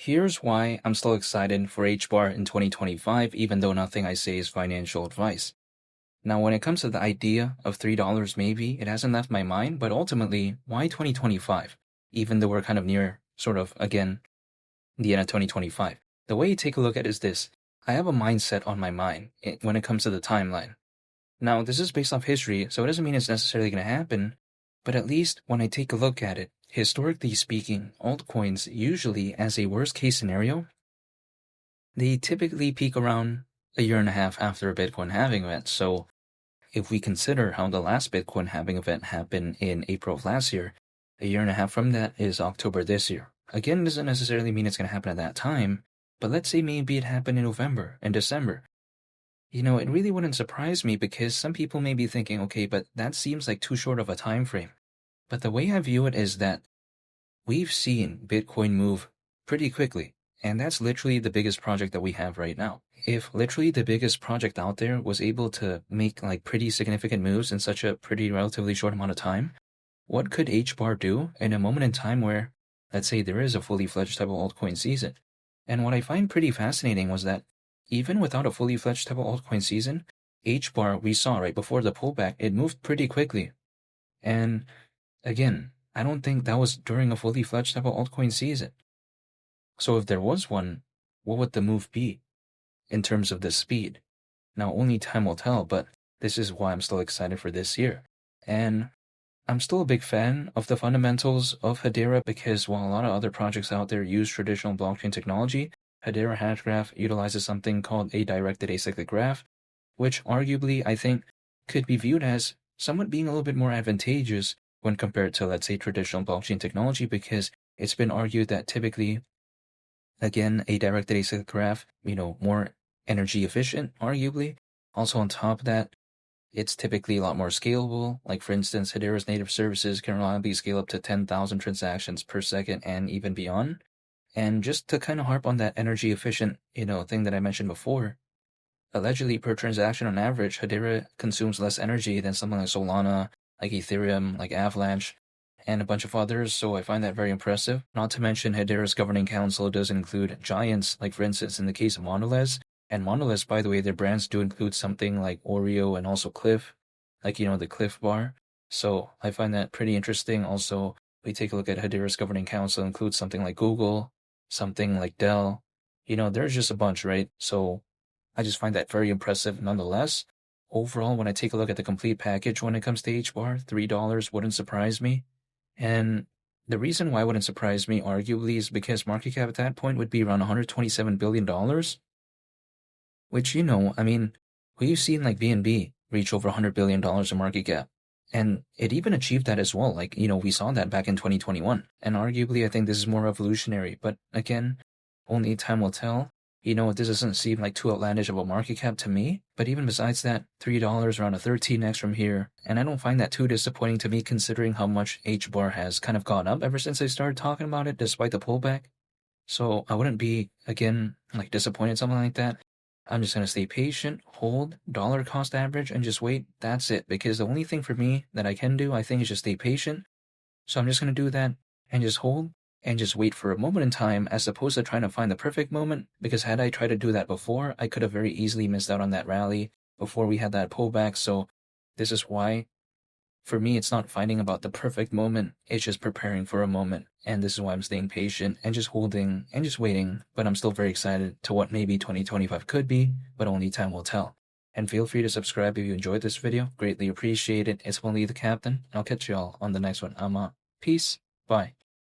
Here's why I'm still excited for HBAR in 2025, even though nothing I say is financial advice. Now, when it comes to the idea of $3 maybe, it hasn't left my mind, but ultimately, why 2025? Even though we're kind of near, sort of, again, the end of 2025. The way you take a look at it is this. I have a mindset on my mind when it comes to the timeline. Now, this is based off history, so it doesn't mean it's necessarily going to happen, but at least when I take a look at it, historically speaking, altcoins usually, as a worst case scenario, they typically peak around a year and a half after a Bitcoin halving event. So if we consider how the last Bitcoin halving event happened in April of last year, a year and a half from that is October this year. Again, doesn't necessarily mean it's going to happen at that time, but let's say maybe it happened in November and December. It really wouldn't surprise me because some people may be thinking, okay, but that seems like too short of a time frame. But the way I view it is that we've seen Bitcoin move pretty quickly, and that's literally the biggest project that we have right now. If literally the biggest project out there was able to make like pretty significant moves in such a pretty relatively short amount of time, what could HBAR do in a moment in time where, let's say, there is a fully fledged type of altcoin season? And what I find pretty fascinating was that even without a fully fledged type of altcoin season, HBAR we saw right before the pullback, it moved pretty quickly. And again, I don't think that was during a fully fledged type of altcoin season. So if there was one, what would the move be in terms of the speed? Now, only time will tell, but this is why I'm still excited for this year. And I'm still a big fan of the fundamentals of Hedera because while a lot of other projects out there use traditional blockchain technology, Hedera Hashgraph utilizes something called a directed acyclic graph, which arguably I think could be viewed as somewhat being a little bit more advantageous when compared to, let's say, traditional blockchain technology, because it's been argued that typically, again, a directed acyclic graph, more energy efficient, arguably. Also on top of that, it's typically a lot more scalable. Like for instance, Hedera's native services can reliably scale up to 10,000 transactions per second and even beyond. And just to kind of harp on that energy efficient, thing that I mentioned before, allegedly per transaction on average, Hedera consumes less energy than something like Solana, like Ethereum, like Avalanche, and a bunch of others, so I find that very impressive. Not to mention Hedera's governing council does include giants, like for instance in the case of Monolez. And Monolez, by the way, their brands do include something like Oreo and also Cliff, like the Cliff bar. So I find that pretty interesting. Also, we take a look at Hedera's governing council includes something like Google, something like Dell. There's just a bunch, right? So I just find that very impressive nonetheless. Overall, when I take a look at the complete package when it comes to HBAR, $3 wouldn't surprise me. And the reason why it wouldn't surprise me, arguably, is because market cap at that point would be around $127 billion, which, we've seen like BNB reach over $100 billion in market cap. And it even achieved that as well. Like, we saw that back in 2021. And arguably, I think this is more revolutionary. But again, only time will tell. This doesn't seem like too outlandish of a market cap to me. But even besides that, $3 around a 13x from here. And I don't find that too disappointing to me considering how much HBAR has kind of gone up ever since I started talking about it, despite the pullback. So I wouldn't be, again, like disappointed, something like that. I'm just going to stay patient, hold, dollar cost average, and just wait. That's it. Because the only thing for me that I can do, I think, is just stay patient. So I'm just going to do that and just hold and just wait for a moment in time as opposed to trying to find the perfect moment. Because had I tried to do that before, I could have very easily missed out on that rally before we had that pullback. So this is why, for me, it's not finding about the perfect moment. It's just preparing for a moment. And this is why I'm staying patient and just holding and just waiting. But I'm still very excited to what maybe 2025 could be, but only time will tell. And feel free to subscribe if you enjoyed this video. Greatly appreciate it. It's only the captain. I'll catch you all on the next one. I'm out. Peace. Bye.